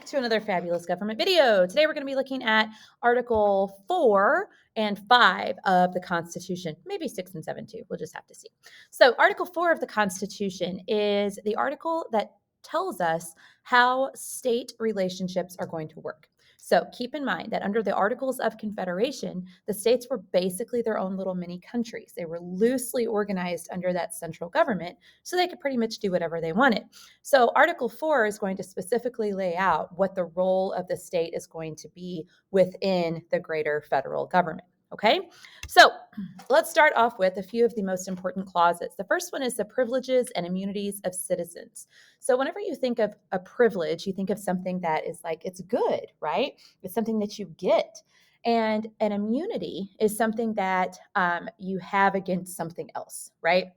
back to another fabulous government video. Today we're going to be looking at Article 4 and 5 of the Constitution, maybe 6 and 7 too. We'll just have to see. So Article 4 of the Constitution is the article that tells us how state relationships are going to work. So keep in mind that under the Articles of Confederation, the states were basically their own little mini countries. They were loosely organized under that central government, so they could pretty much do whatever they wanted. So Article 4 is going to specifically lay out what the role of the state is going to be within the greater federal government. Okay, so let's start off with a few of the most important clauses. The first one is the privileges and immunities of citizens. So whenever you think of a privilege, you think of something that is like, it's good, right? It's something that you get. And an immunity is something that you have against something else, right?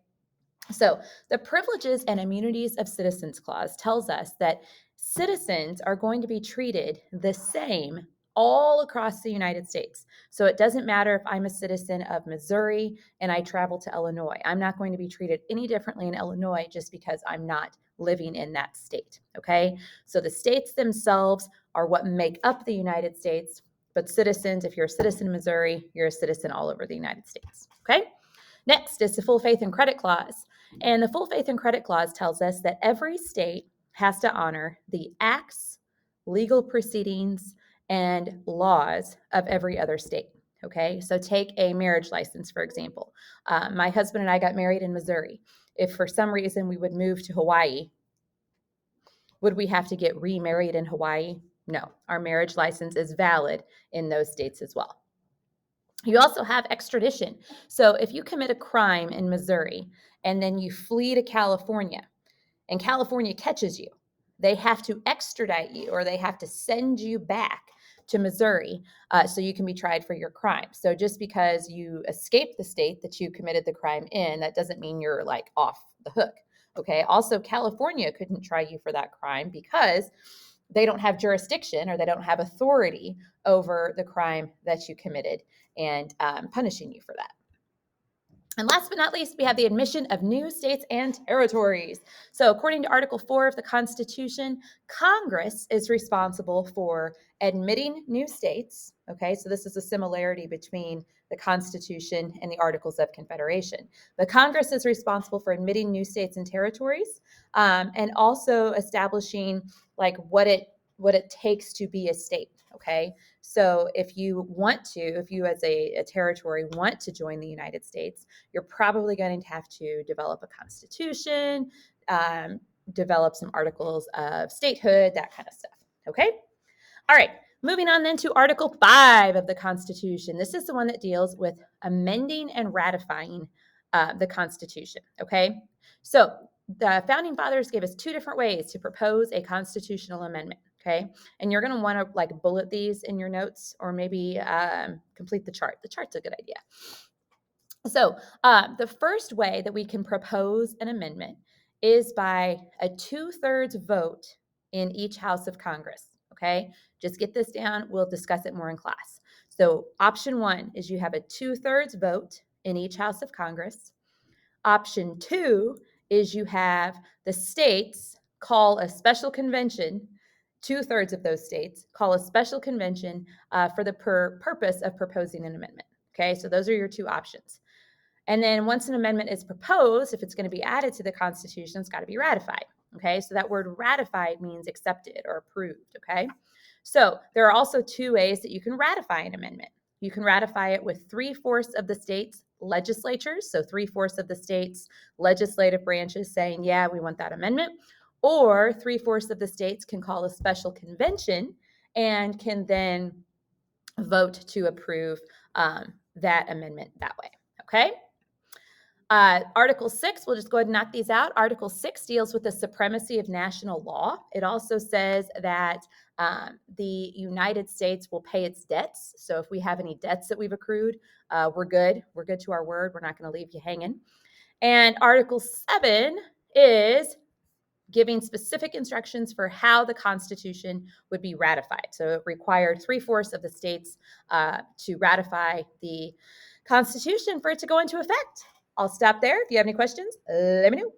So the privileges and immunities of citizens clause tells us that citizens are going to be treated the same all across the United States. So it doesn't matter if I'm a citizen of Missouri and I travel to Illinois. I'm not going to be treated any differently in Illinois just because I'm not living in that state, okay? So the states themselves are what make up the United States, but citizens, if you're a citizen in Missouri, you're a citizen all over the United States, okay? Next is the full faith and credit clause. And the full faith and credit clause tells us that every state has to honor the acts, legal proceedings, and laws of every other state. Okay, so take a marriage license, for example. My husband and I got married in Missouri. If for some reason we would move to Hawaii, would we have to get remarried in Hawaii? No, our marriage license is valid in those states as well. You also have extradition. So if you commit a crime in Missouri and then you flee to California and California catches you, they have to extradite you or they have to send you back to Missouri so you can be tried for your crime. So just because you escaped the state that you committed the crime in, that doesn't mean you're like off the hook. Okay. Also, California couldn't try you for that crime because they don't have jurisdiction or they don't have authority over the crime that you committed and punishing you for that. And last but not least, we have the admission of new states and territories. So according to Article 4 of the Constitution, Congress is responsible for admitting new states. Okay, so this is a similarity between the Constitution and the Articles of Confederation. But Congress is responsible for admitting new states and territories and also establishing like what it takes to be a state. Okay, so if you as a territory want to join the United States, you're probably going to have to develop a constitution, develop some articles of statehood, that kind of stuff. Okay, all right. Moving on then to Article 5 of the Constitution. This is the one that deals with amending and ratifying the Constitution. Okay, so the Founding Fathers gave us two different ways to propose a constitutional amendment. Okay, and you're going to want to like bullet these in your notes or maybe complete the chart. The chart's a good idea. So the first way that we can propose an amendment is by a 2/3 vote in each House of Congress. Okay, just get this down. We'll discuss it more in class. So option 1 is you have a 2/3 vote in each House of Congress. Option 2 is you have the states call a special convention. 2/3 of those states call a special convention for the purpose of proposing an amendment. Okay, so those are your two options. And then once an amendment is proposed, if it's going to be added to the Constitution, it's got to be ratified. Okay, so that word ratified means accepted or approved. Okay, so there are also two ways that you can ratify an amendment. You can ratify it with 3/4 of the states' legislatures, so 3/4 of the states' legislative branches saying, yeah, we want that amendment. Or 3/4 of the states can call a special convention and can then vote to approve that amendment that way. Okay. Article 6, we'll just go ahead and knock these out. Article 6 deals with the supremacy of national law. It also says that the United States will pay its debts. So if we have any debts that we've accrued, we're good. We're good to our word. We're not going to leave you hanging. And Article 7 is giving specific instructions for how the Constitution would be ratified. So it required 3/4 of the states to ratify the Constitution for it to go into effect. I'll stop there. If you have any questions, let me know.